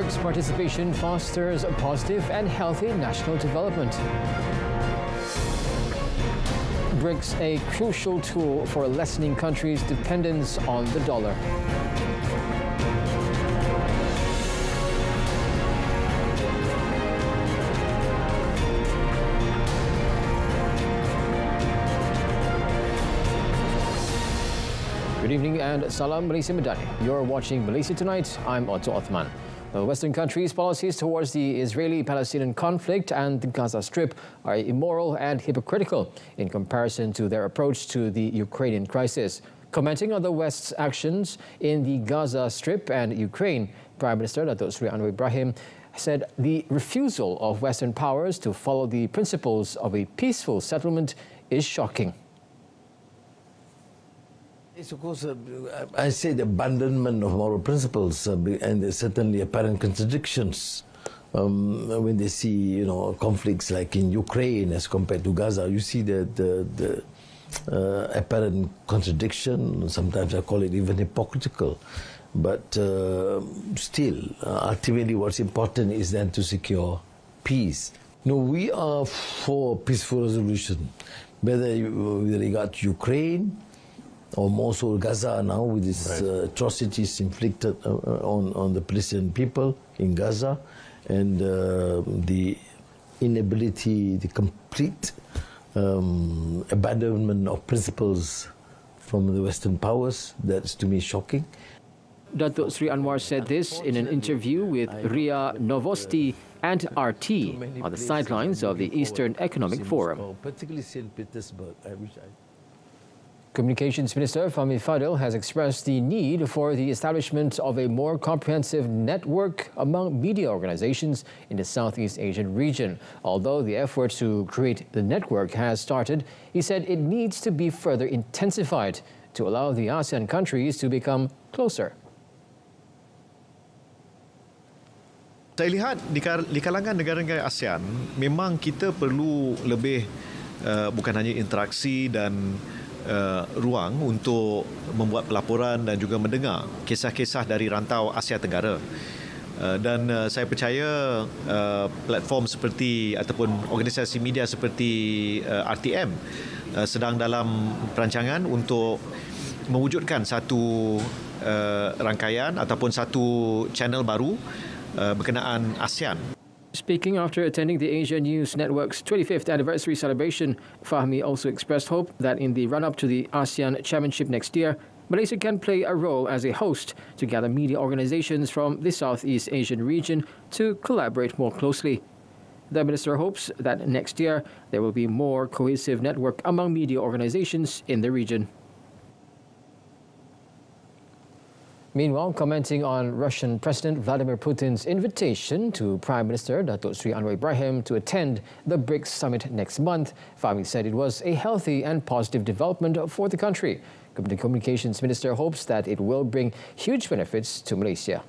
BRICS participation fosters a positive and healthy national development. BRICS a crucial tool for lessening countries' dependence on the dollar. Good evening and Salam Malaysia Madani. You're watching Malaysia Tonight. I'm Otto Othman. The Western countries' policies towards the Israeli-Palestinian conflict and the Gaza Strip are immoral and hypocritical in comparison to their approach to the Ukrainian crisis. Commenting on the West's actions in the Gaza Strip and Ukraine, Prime Minister Datuk Seri Anwar Ibrahim said the refusal of Western powers to follow the principles of a peaceful settlement is shocking. It's of course, I say the abandonment of moral principles and there's certainly apparent contradictions when they see, conflicts like in Ukraine as compared to Gaza. You see the apparent contradiction. Sometimes I call it even hypocritical. But still, ultimately, what's important is then to secure peace. We are for peaceful resolution, whether with regard to Ukraine, or more so Gaza now with these atrocities inflicted on the Palestinian people in Gaza and the inability, the complete abandonment of principles from the Western powers. That's to me shocking. Datuk Seri Anwar said this in an interview with RIA Novosti and RT on the sidelines of the Eastern Economic Forum. Particularly St. Petersburg, Communications Minister Fahmi Fadil has expressed the need for the establishment of a more comprehensive network among media organizations in the Southeast Asian region. Although the effort to create the network has started, he said it needs to be further intensified to allow the ASEAN countries to become closer. Saya lihat di kalangan negara-negara ASEAN, memang kita perlu lebih bukan hanya interaksi dan ruang untuk membuat pelaporan dan juga mendengar kisah-kisah dari rantau Asia Tenggara. Dan saya percaya platform seperti ataupun organisasi media seperti RTM sedang dalam perancangan untuk mewujudkan satu rangkaian ataupun satu channel baru berkenaan ASEAN. Speaking after attending the Asia News Network's 25th anniversary celebration, Fahmi also expressed hope that in the run-up to the ASEAN Chairmanship next year, Malaysia can play a role as a host to gather media organizations from the Southeast Asian region to collaborate more closely. The minister hopes that next year there will be more cohesive network among media organizations in the region. Meanwhile, commenting on Russian President Vladimir Putin's invitation to Prime Minister Datuk Seri Anwar Ibrahim to attend the BRICS summit next month, Fahmi said it was a healthy and positive development for the country. The Communications Minister hopes that it will bring huge benefits to Malaysia.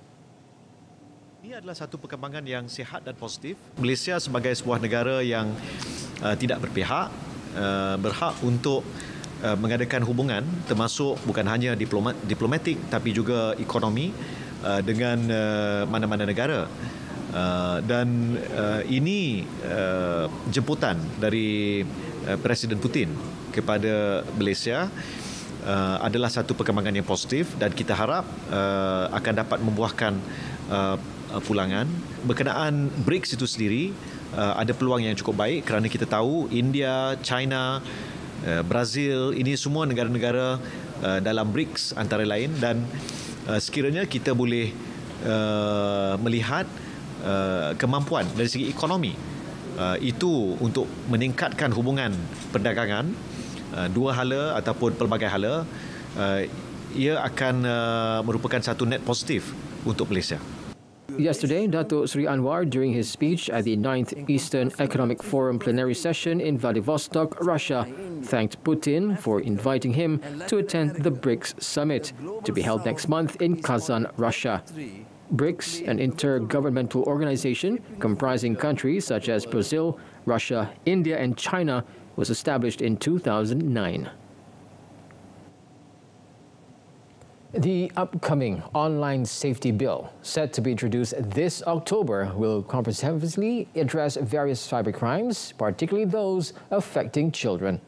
Ini adalah satu perkembangan yang sihat dan positif. Malaysia sebagai sebuah negara yang tidak berpihak, berhak untuk mengadakan hubungan termasuk bukan hanya diplomatik tapi juga ekonomi dengan mana-mana negara. Dan ini jemputan dari Presiden Putin kepada Malaysia adalah satu perkembangan yang positif dan kita harap akan dapat membuahkan pulangan. Berkenaan BRICS itu sendiri ada peluang yang cukup baik kerana kita tahu India, China, Brazil, ini semua negara-negara dalam BRICS antara lain dan sekiranya kita boleh melihat kemampuan dari segi ekonomi itu untuk meningkatkan hubungan perdagangan dua hala ataupun pelbagai hala, ia akan merupakan satu net positif untuk Malaysia. Yesterday, Datuk Seri Anwar, during his speech at the 9th Eastern Economic Forum plenary session in Vladivostok, Russia, thanked Putin for inviting him to attend the BRICS summit to be held next month in Kazan, Russia. BRICS, an intergovernmental organization comprising countries such as Brazil, Russia, India and China, was established in 2009. The upcoming online safety bill, set to be introduced this October, will comprehensively address various cybercrimes, particularly those affecting children.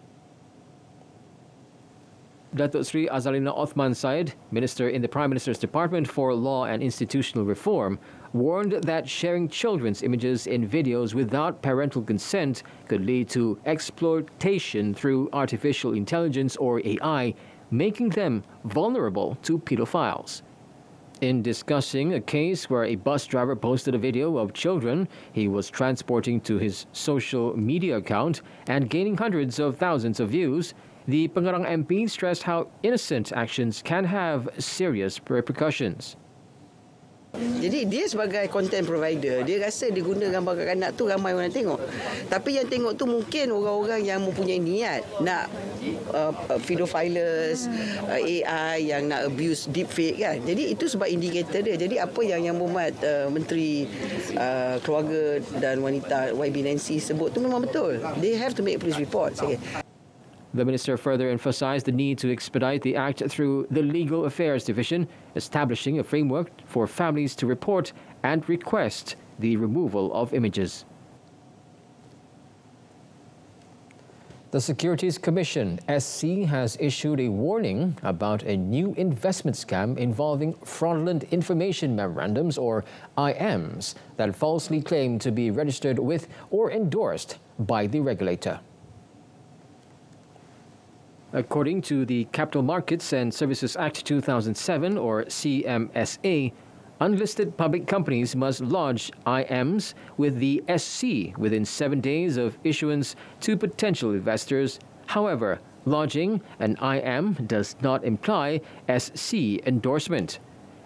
Datuk Sri Azalina Othman Said, Minister in the Prime Minister's Department for Law and Institutional Reform, warned that sharing children's images in videos without parental consent could lead to exploitation through artificial intelligence or AI, making them vulnerable to pedophiles. In discussing a case where a bus driver posted a video of children he was transporting to his social media account and gaining hundreds of thousands of views, the Pengarang MP stressed how innocent actions can have serious repercussions. Jadi dia sebagai content provider, dia rasa dia guna gambar kanak-kanak tu ramai orang tengok. Tapi yang tengok tu mungkin orang-orang yang mempunyai niat nak pedophilers, AI yang nak abuse deepfake kan. Jadi itu sebab indikator dia. Jadi apa yang Berhormat Menteri Keluarga dan Wanita YB Nancy sebut tu memang betul. They have to make a police report. The minister further emphasized the need to expedite the act through the Legal Affairs Division, establishing a framework for families to report and request the removal of images. The Securities Commission, SC, has issued a warning about a new investment scam involving fraudulent information memorandums, or IMs, that falsely claim to be registered with or endorsed by the regulator. According to the Capital Markets and Services Act 2007, or CMSA, unlisted public companies must lodge IMs with the SC within 7 days of issuance to potential investors. However, lodging an IM does not imply SC endorsement.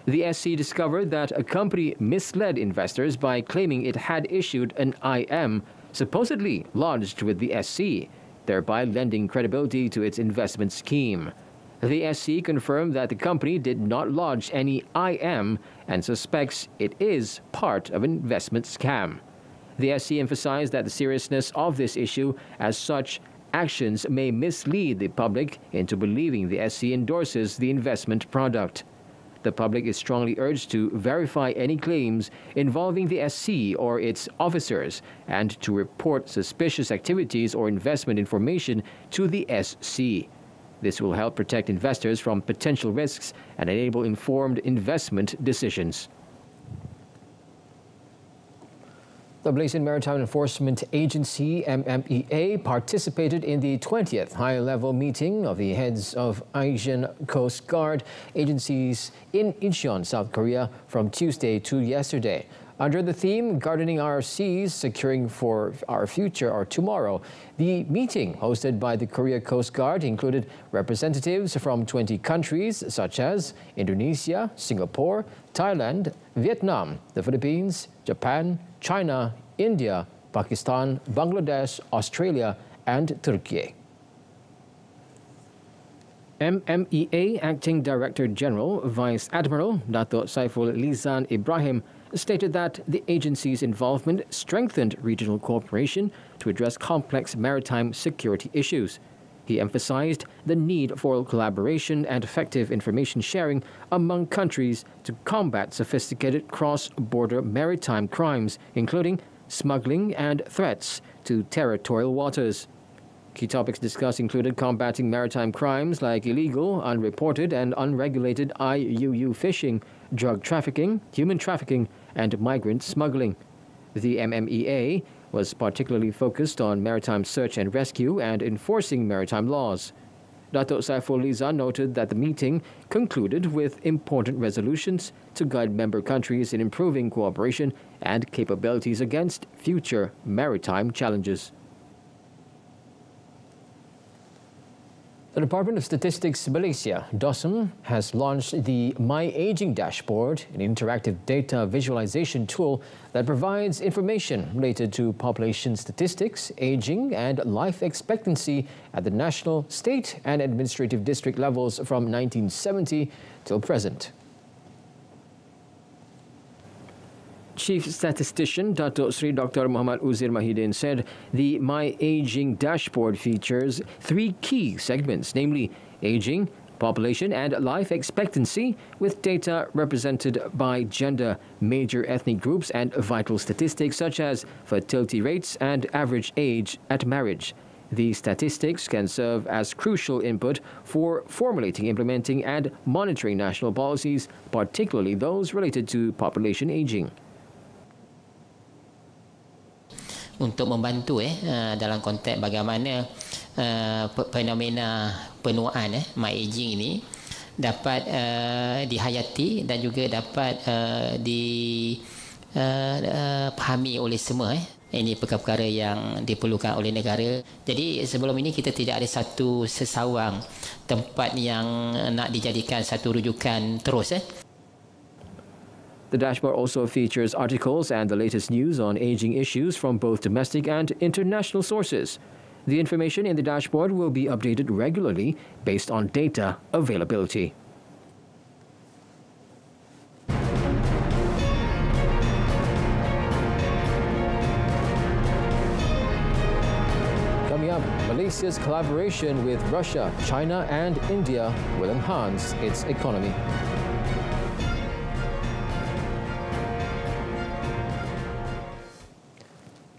The SC discovered that a company misled investors by claiming it had issued an IM supposedly lodged with the SC, thereby lending credibility to its investment scheme. The SC confirmed that the company did not lodge any IM and suspects it is part of an investment scam. The SC emphasized that the seriousness of this issue, as such actions may mislead the public into believing the SC endorses the investment product. The public is strongly urged to verify any claims involving the SC or its officers and to report suspicious activities or investment information to the SC. This will help protect investors from potential risks and enable informed investment decisions. The Malaysian Maritime Enforcement Agency, MMEA, participated in the 20th high-level meeting of the heads of Asian Coast Guard agencies in Incheon, South Korea, from Tuesday to yesterday. Under the theme, Gardening Our Seas, Securing for Our Future or Tomorrow, the meeting, hosted by the Korea Coast Guard, included representatives from 20 countries such as Indonesia, Singapore, Thailand, Vietnam, the Philippines, Japan, China, India, Pakistan, Bangladesh, Australia, and Turkey. MMEA Acting Director General Vice Admiral Datuk Saiful Lizan Ibrahim stated that the agency's involvement strengthened regional cooperation to address complex maritime security issues. He emphasized the need for collaboration and effective information sharing among countries to combat sophisticated cross-border maritime crimes, including smuggling and threats to territorial waters. Key topics discussed included combating maritime crimes like illegal, unreported and unregulated IUU fishing, drug trafficking, human trafficking and migrant smuggling. The MMEA was particularly focused on maritime search and rescue and enforcing maritime laws. Datuk Saiful Lizan noted that the meeting concluded with important resolutions to guide member countries in improving cooperation and capabilities against future maritime challenges. The Department of Statistics Malaysia, DOSM, has launched the My Aging Dashboard, an interactive data visualization tool that provides information related to population statistics, aging and life expectancy at the national, state and administrative district levels from 1970 till present. Chief Statistician Datuk Sri Dr. Muhammad Uzair Mahidin said the My Aging Dashboard features 3 key segments, namely aging, population and life expectancy, with data represented by gender, major ethnic groups and vital statistics such as fertility rates and average age at marriage. These statistics can serve as crucial input for formulating, implementing and monitoring national policies, particularly those related to population aging. Untuk membantu dalam konteks bagaimana fenomena penuaan my aging ini dapat dihayati dan juga dapat dipahami oleh semua. Ini perkara-perkara yang diperlukan oleh negara. Jadi sebelum ini kita tidak ada satu sesawang tempat yang nak dijadikan satu rujukan terus. The dashboard also features articles and the latest news on aging issues from both domestic and international sources. The information in the dashboard will be updated regularly based on data availability. Coming up, Malaysia's collaboration with Russia, China and India will enhance its economy.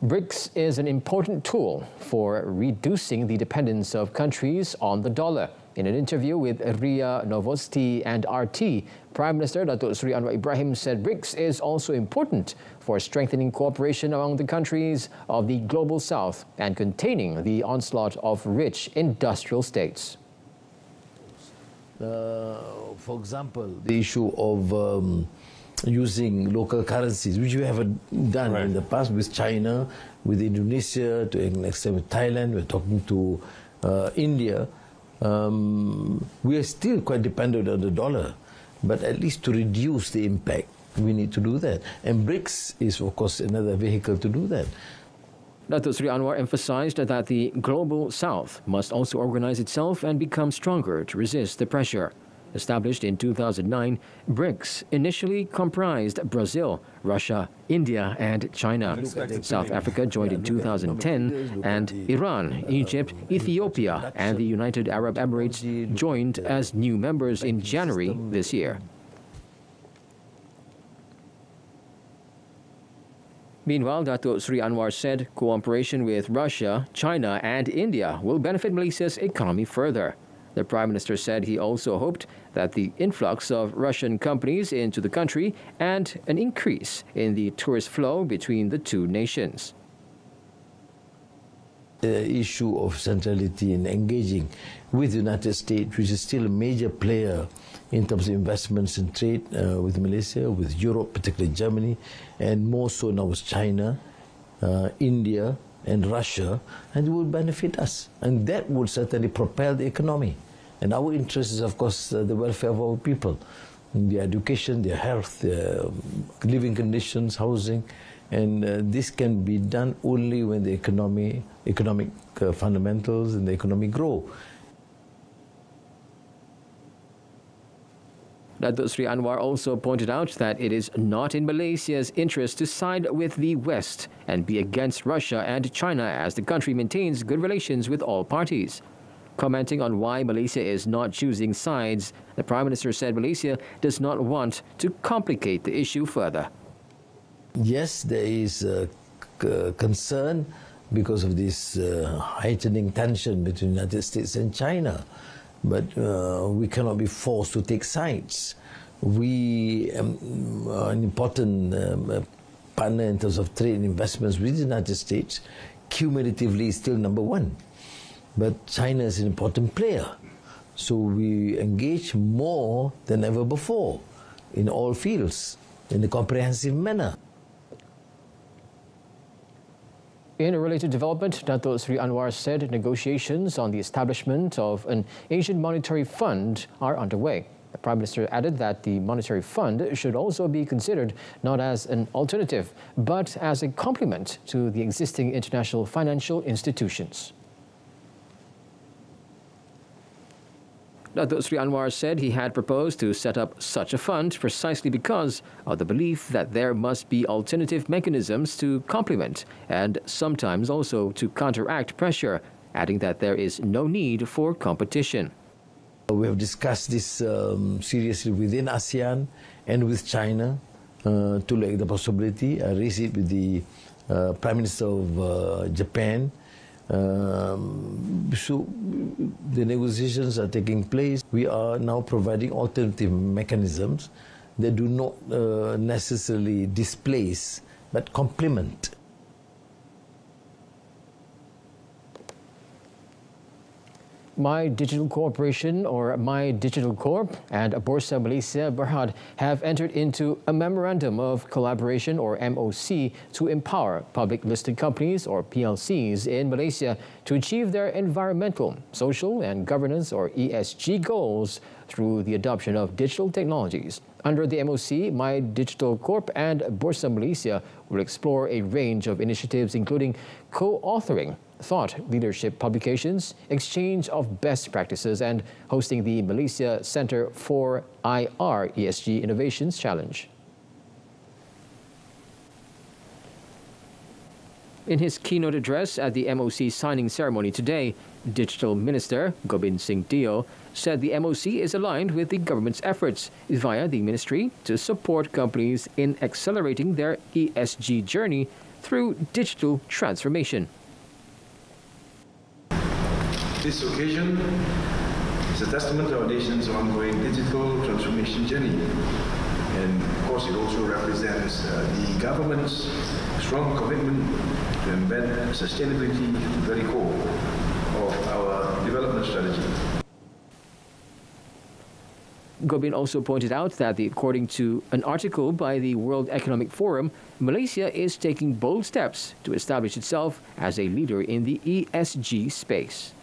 BRICS is an important tool for reducing the dependence of countries on the dollar. In an interview with RIA Novosti and RT, Prime Minister Datuk Seri Anwar Ibrahim said BRICS is also important for strengthening cooperation among the countries of the Global South and containing the onslaught of rich industrial states. For example, the issue of using local currencies, which we have done in the past with China, with Indonesia, to an extent with Thailand, we're talking to India. We are still quite dependent on the dollar, but at least to reduce the impact, we need to do that. And BRICS is, of course, another vehicle to do that. Datuk Seri Anwar emphasized that the Global South must also organize itself and become stronger to resist the pressure. Established in 2009, BRICS initially comprised Brazil, Russia, India and China. South Africa joined in 2010 and Iran, Egypt, Ethiopia and the United Arab Emirates joined as new members in January this year. Meanwhile, Datuk Seri Anwar said cooperation with Russia, China and India will benefit Malaysia's economy further. The Prime Minister said he also hoped that the influx of Russian companies into the country and an increase in the tourist flow between the two nations. The issue of centrality in engaging with the United States, which is still a major player in terms of investments and trade with Malaysia, with Europe, particularly Germany, and more so now with China, India, and Russia, and it will benefit us. And that would certainly propel the economy. And our interest is, of course, the welfare of our people, their education, their health, their living conditions, housing. And this can be done only when the economic fundamentals and the economy grow. Datuk Seri Anwar also pointed out that it is not in Malaysia's interest to side with the West and be against Russia and China as the country maintains good relations with all parties. Commenting on why Malaysia is not choosing sides, the Prime Minister said Malaysia does not want to complicate the issue further. Yes, there is concern because of this heightening tension between the United States and China. But we cannot be forced to take sides. We are an important partner in terms of trade and investments with the United States. Cumulatively, is still number one. But China is an important player. So we engage more than ever before in all fields in a comprehensive manner. In a related development, Datuk Seri Anwar said negotiations on the establishment of an Asian Monetary Fund are underway. The Prime Minister added that the Monetary Fund should also be considered not as an alternative, but as a complement to the existing international financial institutions. Datuk Seri Anwar said he had proposed to set up such a fund precisely because of the belief that there must be alternative mechanisms to complement and sometimes also to counteract pressure, adding that there is no need for competition. We have discussed this seriously within ASEAN and with China to look at the possibility. I raised it with the Prime Minister of Japan. So the negotiations are taking place. We are now providing alternative mechanisms that do not necessarily displace but complement. My Digital Corporation, or My Digital Corp, and Bursa Malaysia Berhad have entered into a Memorandum of Collaboration, or MOC, to empower public listed companies, or PLCs, in Malaysia to achieve their environmental, social and governance, or ESG goals through the adoption of digital technologies. Under the MOC, My Digital Corp and Bursa Malaysia will explore a range of initiatives including co-authoring thought leadership publications, exchange of best practices, and hosting the Malaysia Centre for IR ESG Innovations Challenge. In his keynote address at the MOC signing ceremony today, Digital Minister Gobind Singh Dio said the MOC is aligned with the government's efforts via the ministry to support companies in accelerating their ESG journey through digital transformation. This occasion is a testament to our nation's ongoing digital transformation journey. And of course, it also represents the government's strong commitment to embed sustainability at the very core of our development strategy. Gobind also pointed out that according to an article by the World Economic Forum, Malaysia is taking bold steps to establish itself as a leader in the ESG space.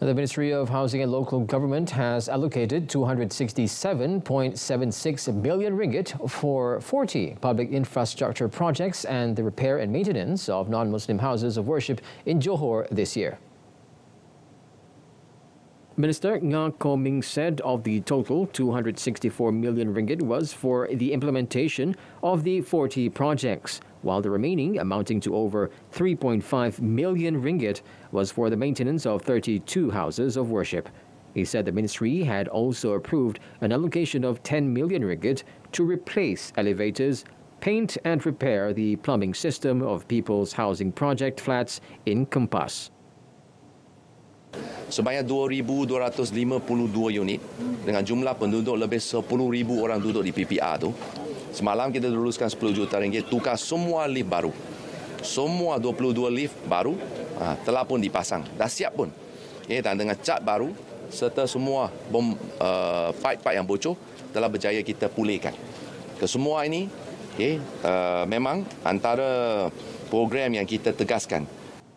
The Ministry of Housing and Local Government has allocated 267.76 billion ringgit for 40 public infrastructure projects and the repair and maintenance of non-Muslim houses of worship in Johor this year. Minister Nga Koming said of the total, 264 million ringgit was for the implementation of the 40 projects, while the remaining, amounting to over 3.5 million ringgit, was for the maintenance of 32 houses of worship. He said the ministry had also approved an allocation of 10 million ringgit to replace elevators, paint and repair the plumbing system of People's Housing Project flats in Kempas. Sebanyak 2,252 unit dengan jumlah penduduk lebih 10,000 orang duduk di PPR tu. Semalam kita luluskan 10 juta ringgit tukar semua lift baru. Semua 22 lift baru telah pun dipasang. Dah siap pun. Dan dengan cat baru serta semua bom pipe-pipe yang bocor telah berjaya kita pulihkan. Kesemua ini memang antara program yang kita tegaskan.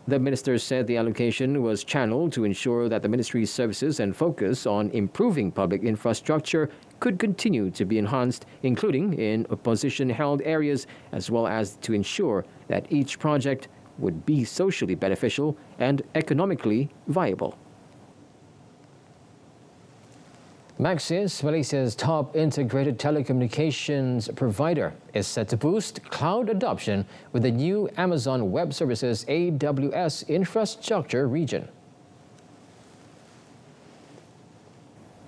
The minister said the allocation was channeled to ensure that the ministry's services and focus on improving public infrastructure could continue to be enhanced, including in opposition-held areas, as well as to ensure that each project would be socially beneficial and economically viable. Maxis, Malaysia's top integrated telecommunications provider, is set to boost cloud adoption with the new Amazon Web Services AWS infrastructure region.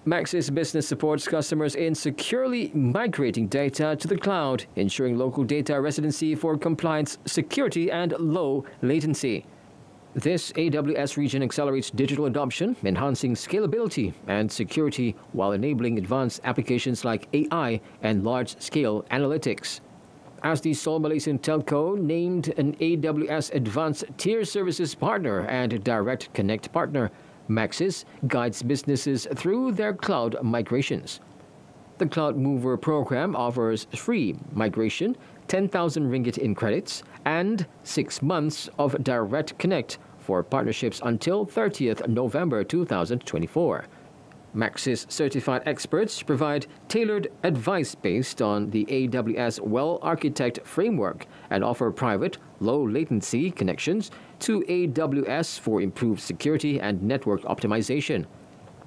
Maxis Business supports customers in securely migrating data to the cloud, ensuring local data residency for compliance, security, and low latency. This AWS region accelerates digital adoption, enhancing scalability and security while enabling advanced applications like AI and large-scale analytics. As the sole Malaysian telco named an AWS Advanced Tier Services partner and Direct Connect partner, Maxis guides businesses through their cloud migrations. The Cloud Mover program offers free migration, 10,000 ringgit in credits, and 6 months of Direct Connect for partnerships until 30th November 2024. Maxis certified experts provide tailored advice based on the AWS Well-Architect framework and offer private, low-latency connections to AWS for improved security and network optimization.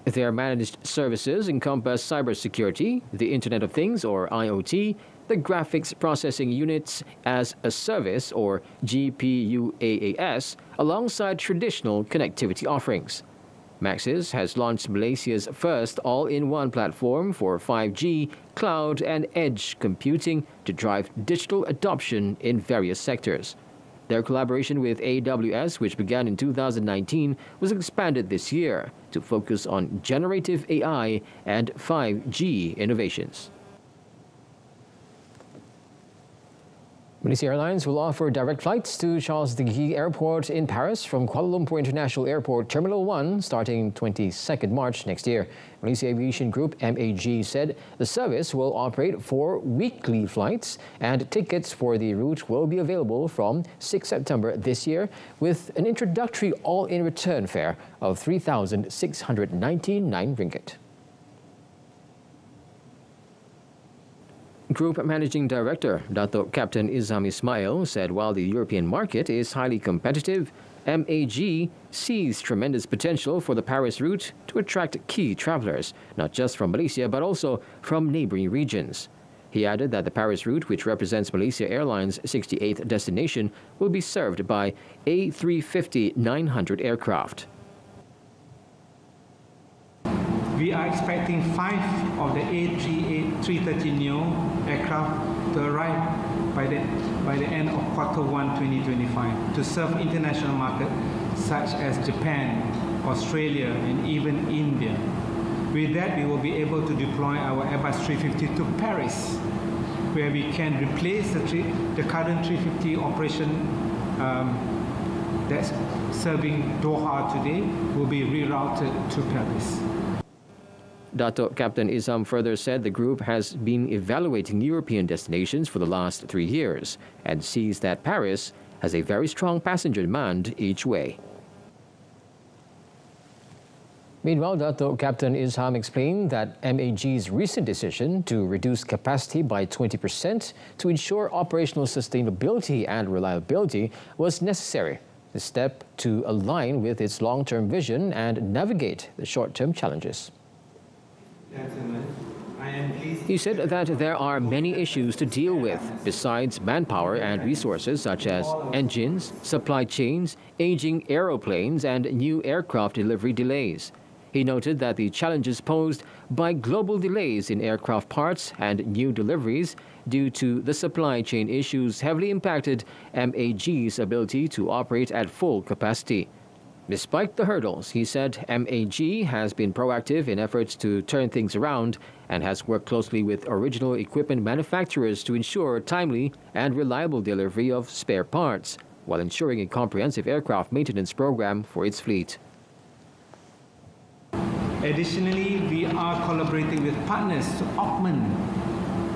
Their managed services encompass cybersecurity, the Internet of Things or IoT, the graphics processing units as a service or GPUAAS, alongside traditional connectivity offerings. Maxis has launched Malaysia's first all-in-one platform for 5G, cloud and edge computing to drive digital adoption in various sectors. Their collaboration with AWS, which began in 2019, was expanded this year to focus on generative AI and 5G innovations. Malaysia Airlines will offer direct flights to Charles de Gaulle Airport in Paris from Kuala Lumpur International Airport Terminal 1 starting 22nd March next year. Malaysia Aviation Group MAG said the service will operate 4 weekly flights and tickets for the route will be available from 6 September this year with an introductory all-in return fare of 3,699 ringgit. Group Managing Director Datuk Captain Izam Ismail said while the European market is highly competitive, MAG sees tremendous potential for the Paris route to attract key travellers, not just from Malaysia but also from neighbouring regions. He added that the Paris route, which represents Malaysia Airlines' 68th destination, will be served by A350-900 aircraft. We are expecting 5 of the A330neo aircraft to arrive by the end of Q1 2025 to serve international markets such as Japan, Australia and even India. With that, we will be able to deploy our Airbus 350 to Paris, where we can replace the current 350 operation that's serving Doha today will be rerouted to Paris. Datuk Captain Izam further said the group has been evaluating European destinations for the last 3 years and sees that Paris has a very strong passenger demand each way. Meanwhile, Datuk Captain Izam explained that MAG's recent decision to reduce capacity by 20% to ensure operational sustainability and reliability was necessary, a step to align with its long-term vision and navigate the short-term challenges. He said that there are many issues to deal with besides manpower and resources such as engines, supply chains, aging aeroplanes and new aircraft delivery delays. He noted that the challenges posed by global delays in aircraft parts and new deliveries due to the supply chain issues heavily impacted MAG's ability to operate at full capacity. Despite the hurdles, he said MAG has been proactive in efforts to turn things around and has worked closely with original equipment manufacturers to ensure timely and reliable delivery of spare parts, while ensuring a comprehensive aircraft maintenance program for its fleet. Additionally, we are collaborating with partners to augment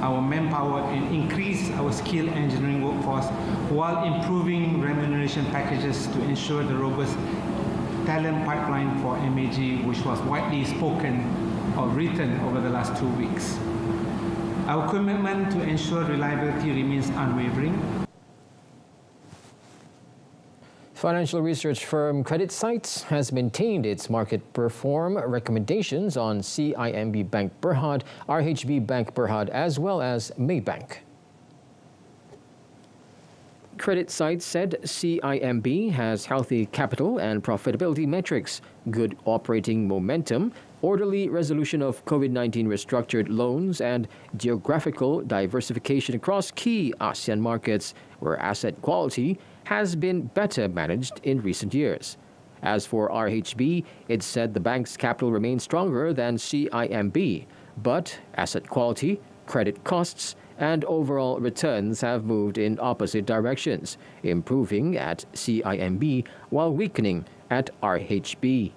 our manpower and increase our skilled engineering workforce while improving remuneration packages to ensure the robust talent pipeline for MAG, which was widely spoken or written over the last 2 weeks. Our commitment to ensure reliability remains unwavering. Financial research firm Credit Sites has maintained its market perform recommendations on CIMB Bank Berhad, RHB Bank Berhad as well as Maybank. Credit Sites said CIMB has healthy capital and profitability metrics, good operating momentum, orderly resolution of COVID-19 restructured loans and geographical diversification across key ASEAN markets where asset quality has been better managed in recent years. As for RHB, it said the bank's capital remains stronger than CIMB, but asset quality, credit costs, and overall returns have moved in opposite directions, improving at CIMB while weakening at RHB.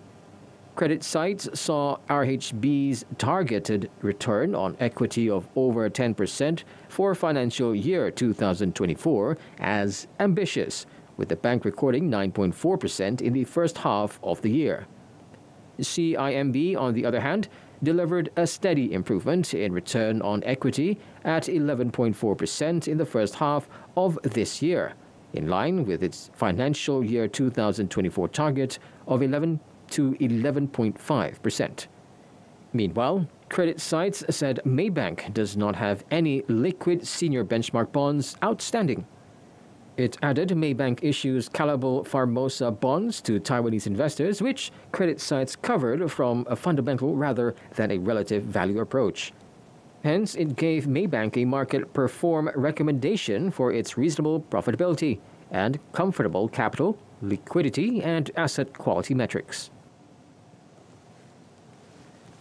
Credit Sites saw RHB's targeted return on equity of over 10% for financial year 2024 as ambitious, with the bank recording 9.4% in the first half of the year. CIMB, on the other hand, delivered a steady improvement in return on equity at 11.4% in the first half of this year, in line with its financial year 2024 target of 11 to 11.5%. Meanwhile, Credit Sites said Maybank does not have any liquid senior benchmark bonds outstanding. It added Maybank issues callable Formosa bonds to Taiwanese investors, which credit sites covered from a fundamental rather than a relative value approach. Hence, it gave Maybank a market perform recommendation for its reasonable profitability and comfortable capital, liquidity, and asset quality metrics.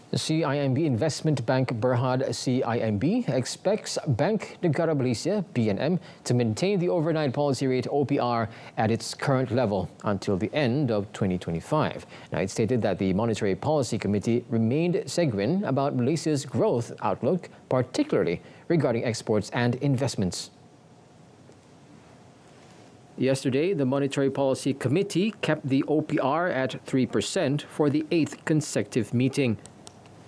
The CIMB Investment Bank Berhad CIMB expects Bank Negara Malaysia (BNM) to maintain the overnight policy rate OPR at its current level until the end of 2025. Now, it stated that the Monetary Policy Committee remained sanguine about Malaysia's growth outlook, particularly regarding exports and investments. Yesterday, the Monetary Policy Committee kept the OPR at 3% for the 8th consecutive meeting.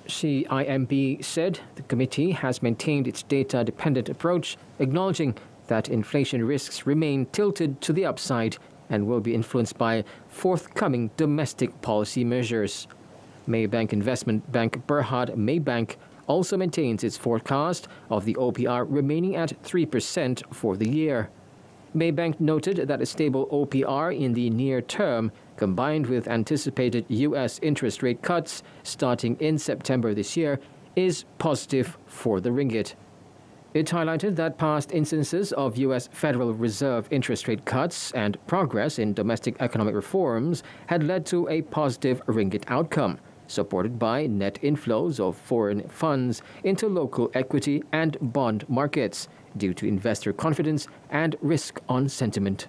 CIMB said the committee has maintained its data-dependent approach, acknowledging that inflation risks remain tilted to the upside and will be influenced by forthcoming domestic policy measures. Maybank Investment Bank Berhad Maybank also maintains its forecast of the OPR remaining at 3% for the year. Maybank noted that a stable OPR in the near term, combined with anticipated U.S. interest rate cuts starting in September this year, is positive for the ringgit. It highlighted that past instances of U.S. Federal Reserve interest rate cuts and progress in domestic economic reforms had led to a positive ringgit outcome, supported by net inflows of foreign funds into local equity and bond markets due to investor confidence and risk-on sentiment.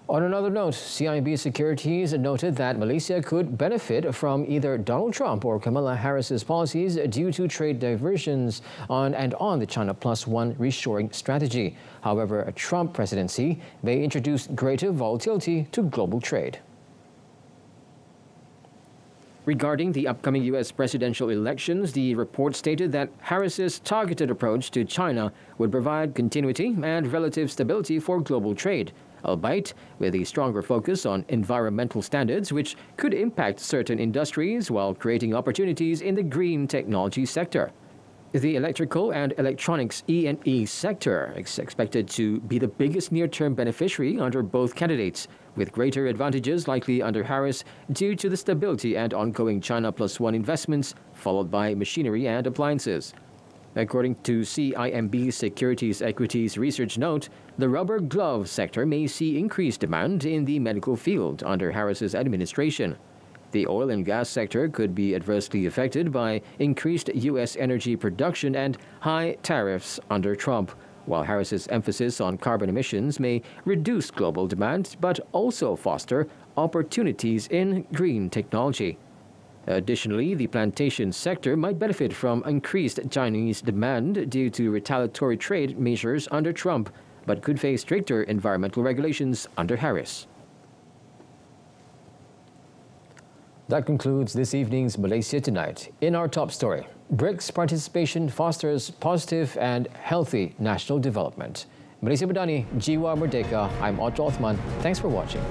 On another note, CIMB Securities noted that Malaysia could benefit from either Donald Trump or Kamala Harris's policies due to trade diversions on the China Plus One reshoring strategy. However, a Trump presidency may introduce greater volatility to global trade. Regarding the upcoming U.S. presidential elections, the report stated that Harris's targeted approach to China would provide continuity and relative stability for global trade, albeit with a stronger focus on environmental standards, which could impact certain industries while creating opportunities in the green technology sector. The electrical and electronics E&E sector is expected to be the biggest near-term beneficiary under both candidates, with greater advantages likely under Harris due to the stability and ongoing China Plus One investments, followed by machinery and appliances. According to CIMB Securities Equities Research Note, the rubber glove sector may see increased demand in the medical field under Harris's administration. The oil and gas sector could be adversely affected by increased U.S. energy production and high tariffs under Trump, while Harris's emphasis on carbon emissions may reduce global demand but also foster opportunities in green technology. Additionally, the plantation sector might benefit from increased Chinese demand due to retaliatory trade measures under Trump, but could face stricter environmental regulations under Harris. That concludes this evening's Malaysia Tonight. In our top story, BRICS participation fosters positive and healthy national development. Malaysia Madani, Jiwa Merdeka. I'm Otto Othman. Thanks for watching.